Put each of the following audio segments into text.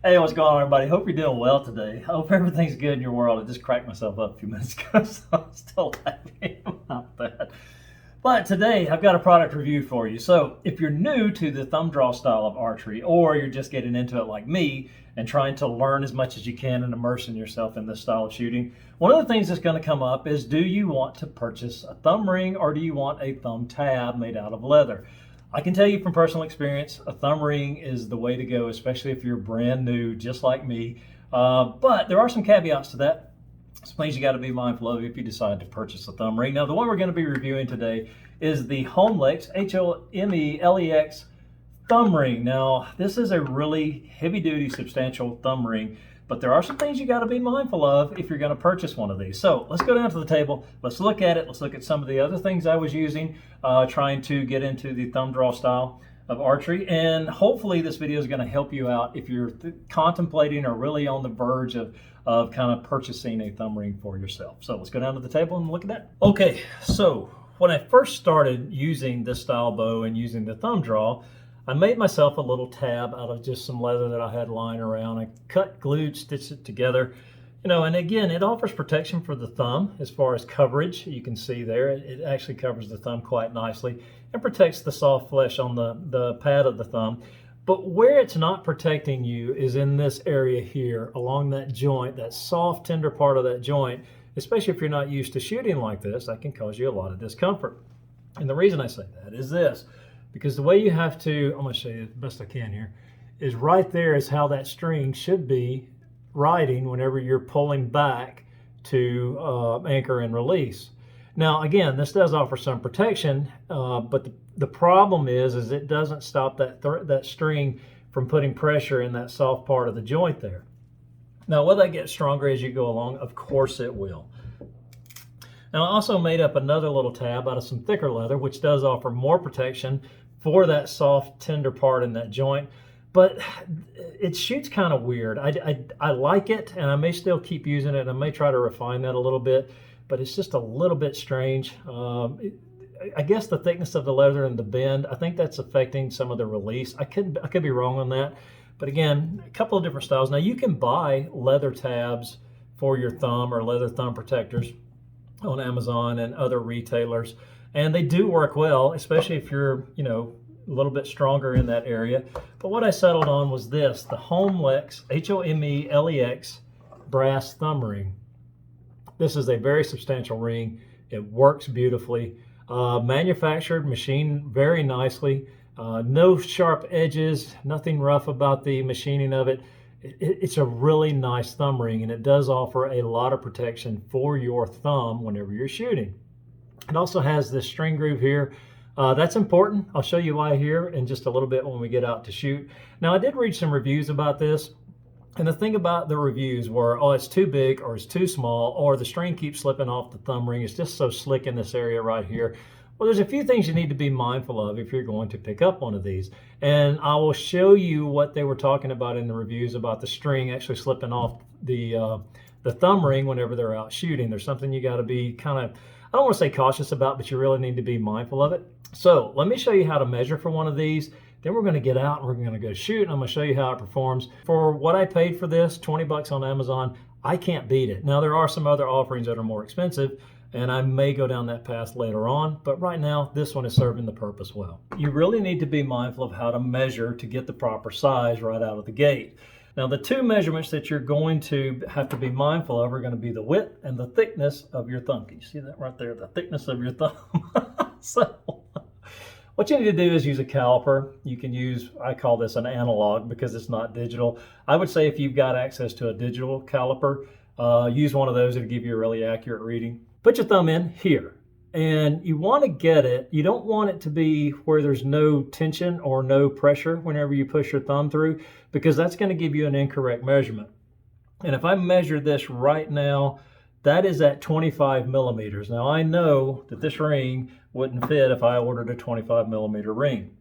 Hey, what's going on, everybody? Hope you're doing well today. Hope everything's good in your world. I just cracked myself up a few minutes ago, so I'm still laughing about that. But today, I've got a product review for you. So, if you're new to the thumb draw style of archery, or you're just getting into it like me and trying to learn as much as you can and immersing yourself in this style of shooting, one of the things that's going to come up is, do you want to purchase a thumb ring or do you want a thumb tab made out of leather? I can tell you from personal experience, a thumb ring is the way to go, especially if you're brand new, just like me. But there are some caveats to that. Some things you got to be mindful of if you decide to purchase a thumb ring. Now, the one we're going to be reviewing today is the Homelex, Homelex thumb ring. Now, this is a really heavy-duty, substantial thumb ring, but there are some things you got to be mindful of if you're going to purchase one of these. So let's go down to the table. Let's look at it. Let's look at some of the other things I was using, trying to get into the thumb draw style of archery. And hopefully this video is going to help you out if you're contemplating or really on the verge of kind of purchasing a thumb ring for yourself. So let's go down to the table and look at that. Okay, so when I first started using this style bow and using the thumb draw, I made myself a little tab out of just some leather that I had lying around. I cut, glued, stitched it together. And again, it offers protection for the thumb as far as coverage. You can see there, it actually covers the thumb quite nicely and protects the soft flesh on the pad of the thumb. But where it's not protecting you is in this area here, along that joint, that soft, tender part of that joint, especially if you're not used to shooting like this, that can cause you a lot of discomfort. And the reason I say that is this. Because the way you have to, I'm going to show you the best I can here, is right there is how that string should be riding whenever you're pulling back to anchor and release. Now, again, this does offer some protection, but the problem is it doesn't stop that string from putting pressure in that soft part of the joint there. Now, will that get stronger as you go along? Of course it will. Now, I also made up another little tab out of some thicker leather, which does offer more protection for that soft, tender part in that joint, but it shoots kind of weird. I like it, and I may still keep using it. I may try to refine that a little bit, but it's just a little bit strange. I guess the thickness of the leather and the bend, I think that's affecting some of the release. I could be wrong on that, but again, a couple of different styles. Now, you can buy leather tabs for your thumb or leather thumb protectors on Amazon and other retailers, and they do work well, especially if you're a little bit stronger in that area. But what I settled on was this, the Homelex, Homelex brass thumb ring. This is a very substantial ring. It works beautifully, manufactured, machined very nicely, no sharp edges, nothing rough about the machining of it. It's a really nice thumb ring, and it does offer a lot of protection for your thumb whenever you're shooting. It also has this string groove here. That's important. I'll show you why here in just a little bit when we get out to shoot. Now, I did read some reviews about this, and the thing about the reviews were, oh, it's too big or it's too small, or the string keeps slipping off the thumb ring. It's just so slick in this area right here. Well, there's a few things you need to be mindful of if you're going to pick up one of these. And I will show you what they were talking about in the reviews about the string actually slipping off the thumb ring whenever they're out shooting. There's something you got to be kind of, I don't want to say cautious about, but you really need to be mindful of it. So let me show you how to measure for one of these. Then we're going to get out and we're going to go shoot, and I'm going to show you how it performs. For what I paid for this, 20 bucks on Amazon, I can't beat it. Now, there are some other offerings that are more expensive, and I may go down that path later on, but right now, this one is serving the purpose well. You really need to be mindful of how to measure to get the proper size right out of the gate. Now, the two measurements that you're going to have to be mindful of are going to be the width and the thickness of your thumb. Can you see that right there? The thickness of your thumb. So, what you need to do is use a caliper. You can use, I call this an analog because it's not digital. I would say if you've got access to a digital caliper, use one of those. It'll give you a really accurate reading. Put your thumb in here, and you want to get it. You don't want it to be where there's no tension or no pressure whenever you push your thumb through, because that's going to give you an incorrect measurement. And if I measure this right now, that is at 25 millimeters. Now, I know that this ring wouldn't fit if I ordered a 25 millimeter ring.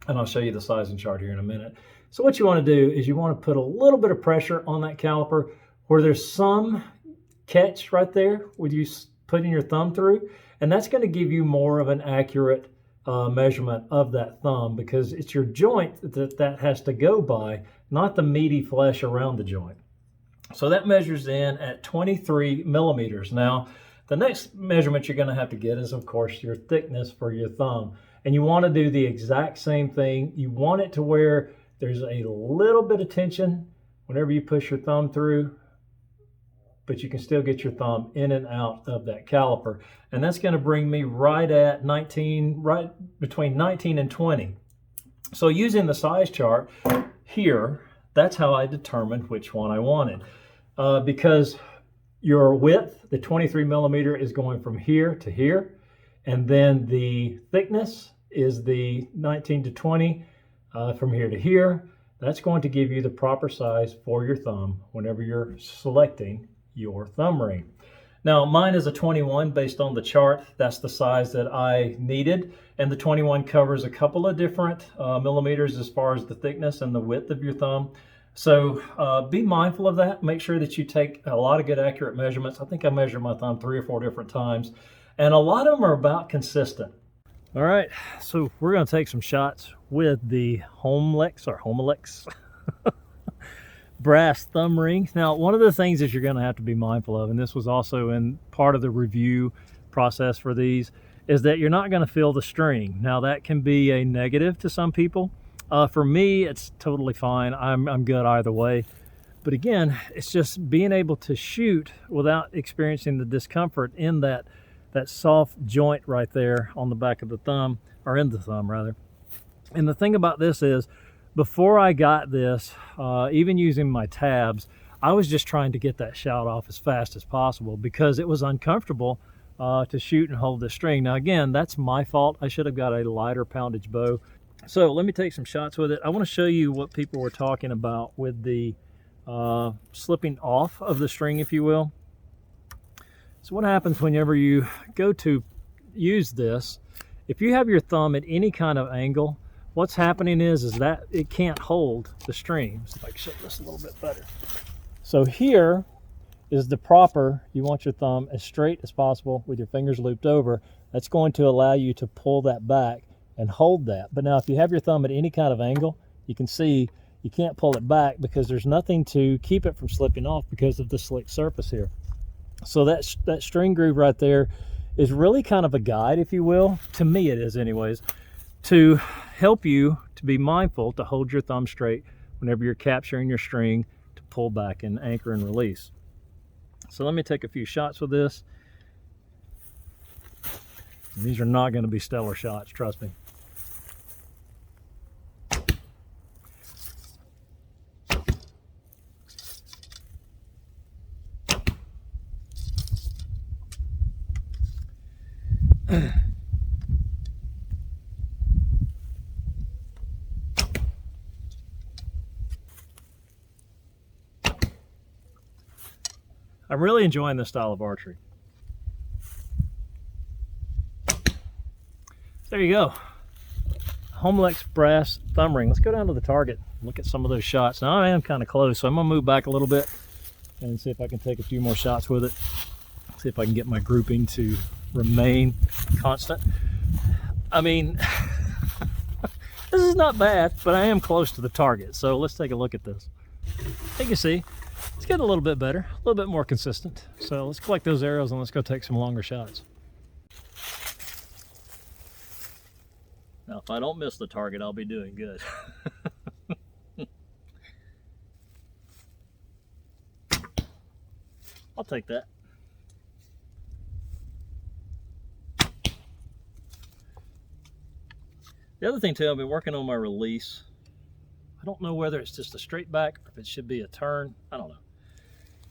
And I'll show you the sizing chart here in a minute. So what you want to do is you want to put a little bit of pressure on that caliper where there's some catch right there with you putting your thumb through. And that's going to give you more of an accurate measurement of that thumb, because it's your joint that has to go by, not the meaty flesh around the joint. So that measures in at 23 millimeters. Now, the next measurement you're going to have to get is, of course, your thickness for your thumb. And you want to do the exact same thing. You want it to where there's a little bit of tension whenever you push your thumb through, but you can still get your thumb in and out of that caliper. And that's going to bring me right at 19, right between 19 and 20. So using the size chart here, that's how I determined which one I wanted. Because your width, the 23 millimeter, is going from here to here, and then the thickness is the 19 to 20 from here to here. That's going to give you the proper size for your thumb whenever you're selecting your thumb ring. Now, mine is a 21 based on the chart. That's the size that I needed, and the 21 covers a couple of different millimeters as far as the thickness and the width of your thumb. So be mindful of that. Make sure that you take a lot of good accurate measurements. I think I measured my thumb 3 or 4 different times, and a lot of them are about consistent. All right, so we're going to take some shots with the Homelex brass thumb ring. Now, one of the things that you're going to have to be mindful of, and this was also in part of the review process for these, is that you're not going to feel the string. Now, that can be a negative to some people. For me, it's totally fine. I'm good either way. But again, it's just being able to shoot without experiencing the discomfort in that soft joint right there on the back of the thumb, or in the thumb rather. And the thing about this is, before I got this, even using my tabs, I was just trying to get that shot off as fast as possible because it was uncomfortable to shoot and hold the string. Now again, that's my fault. I should have got a lighter poundage bow. So let me take some shots with it. I want to show you what people were talking about with the slipping off of the string, if you will. So what happens whenever you go to use this, if you have your thumb at any kind of angle, what's happening is that it can't hold the string. So if I can show this a little bit better. So here is the proper, you want your thumb as straight as possible with your fingers looped over. That's going to allow you to pull that back and hold that. But now if you have your thumb at any kind of angle, you can see you can't pull it back because there's nothing to keep it from slipping off because of the slick surface here. So that string groove right there is really kind of a guide, if you will. To me it is anyways, to help you to be mindful to hold your thumb straight whenever you're capturing your string to pull back and anchor and release. So let me take a few shots with this. And these are not going to be stellar shots, trust me. I'm really enjoying this style of archery. There you go. Homelex brass thumb ring. Let's go down to the target and look at some of those shots. Now I am kind of close, so I'm going to move back a little bit and see if I can take a few more shots with it. See if I can get my grouping to remain constant. I mean, this is not bad, but I am close to the target. So let's take a look at this. You can see it's getting a little bit better, a little bit more consistent. So let's collect those arrows and let's go take some longer shots. Now, if I don't miss the target, I'll be doing good. I'll take that. The other thing too, I've been working on my release. I don't know whether it's just a straight back or if it should be a turn. I don't know.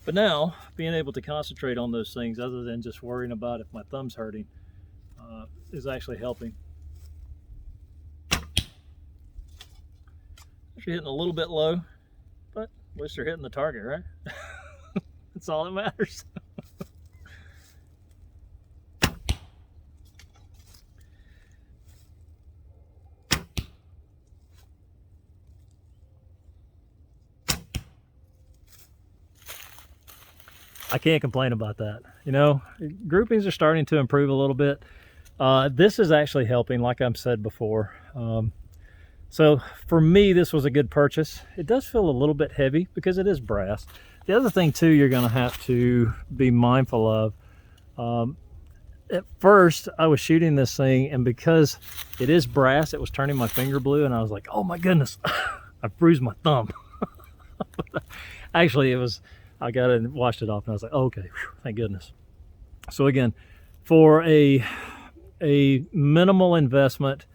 But now, being able to concentrate on those things other than just worrying about if my thumb's hurting is actually helping. You're hitting a little bit low, but at least you're hitting the target, right? That's all that matters. I can't complain about that. You know, groupings are starting to improve a little bit. This is actually helping, like I've said before. So for me, this was a good purchase. It does feel a little bit heavy because it is brass. The other thing too, you're going to have to be mindful of. At first, I was shooting this thing, and because it is brass, it was turning my finger blue, and I was like, oh my goodness, I bruised my thumb. Actually, I got it and washed it off, and I was like, oh, okay, whew, thank goodness. So again, for a minimal investment,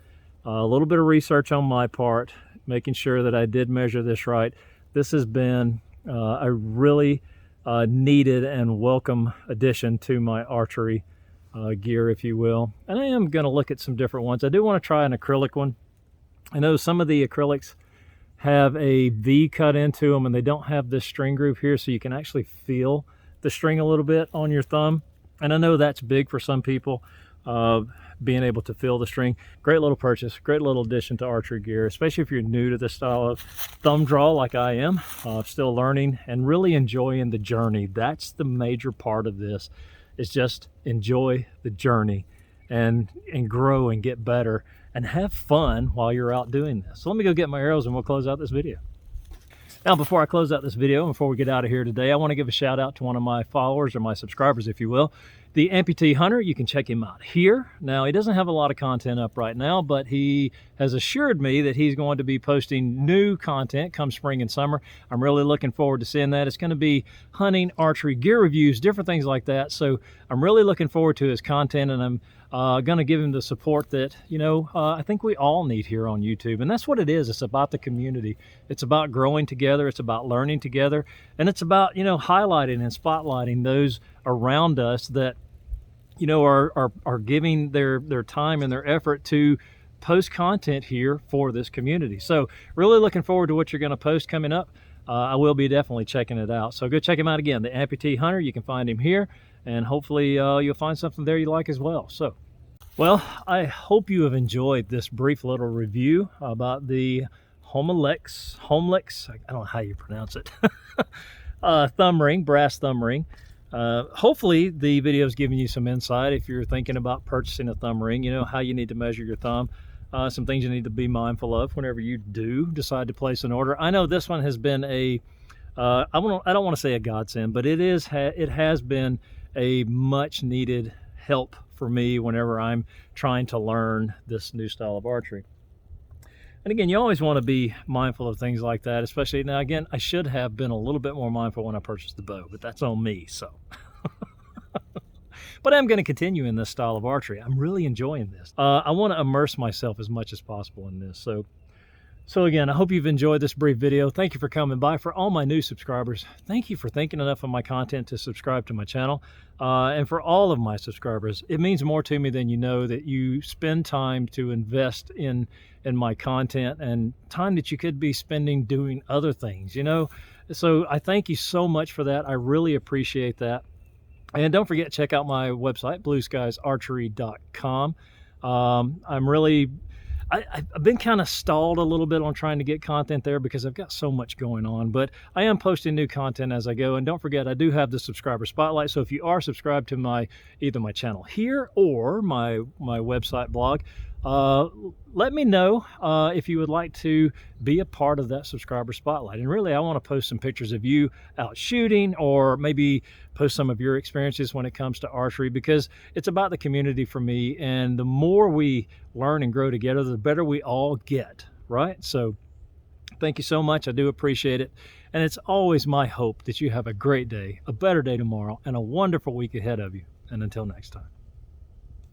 a little bit of research on my part, making sure that I did measure this right, this has been a really needed and welcome addition to my archery gear, if you will. And I am going to look at some different ones. I do want to try an acrylic one. I know some of the acrylics have a V cut into them, and they don't have this string groove here, so you can actually feel the string a little bit on your thumb. And I know that's big for some people, being able to feel the string. Great little purchase, great little addition to archery gear, especially if you're new to this style of thumb draw like I am. Still learning and really enjoying the journey. That's the major part of this, is just enjoy the journey and grow and get better and have fun while you're out doing this. So let me go get my arrows and we'll close out this video. Now, before I close out this video, before we get out of here today, I want to give a shout out to one of my followers, or my subscribers, if you will, the Amputee Hunter. You can check him out here. Now, he doesn't have a lot of content up right now, but he has assured me that he's going to be posting new content come spring and summer. I'm really looking forward to seeing that. It's going to be hunting, archery, gear reviews, different things like that. So I'm really looking forward to his content, and I'm going to give him the support that, I think we all need here on YouTube. And that's what it is. It's about the community. It's about growing together. It's about learning together. And it's about, highlighting and spotlighting those around us that, are giving their time and their effort to post content here for this community. So really looking forward to what you're going to post coming up. I will be definitely checking it out. So go check him out again, the Amputee Hunter. You can find him here, and hopefully you'll find something there you like as well. So, well, I hope you have enjoyed this brief little review about the Homelex, I don't know how you pronounce it, thumb ring, brass thumb ring. Hopefully the video is giving you some insight if you're thinking about purchasing a thumb ring, how you need to measure your thumb, some things you need to be mindful of whenever you do decide to place an order. I know this one has been I don't want to say a godsend, but it has been a much needed help for me whenever I'm trying to learn this new style of archery. And again, you always want to be mindful of things like that, especially now. Again, I should have been a little bit more mindful when I purchased the bow, but that's on me. So, but I'm going to continue in this style of archery. I'm really enjoying this. I want to immerse myself as much as possible in this. So again, I hope you've enjoyed this brief video. Thank you for coming by. For all my new subscribers, thank you for thinking enough of my content to subscribe to my channel. And for all of my subscribers, it means more to me than you know that you spend time to invest in my content, and time that you could be spending doing other things, So I thank you so much for that. I really appreciate that. And don't forget, check out my website, blueskiesarchery.com. I've been kind of stalled a little bit on trying to get content there because I've got so much going on, but I am posting new content as I go. And don't forget, I do have the subscriber spotlight. So if you are subscribed to either my channel here or my website blog, let me know if you would like to be a part of that subscriber spotlight. And really, I want to post some pictures of you out shooting, or maybe post some of your experiences when it comes to archery, because it's about the community for me. And the more we learn and grow together, the better we all get, right? So thank you so much. I do appreciate it. And it's always my hope that you have a great day, a better day tomorrow, and a wonderful week ahead of you. And until next time.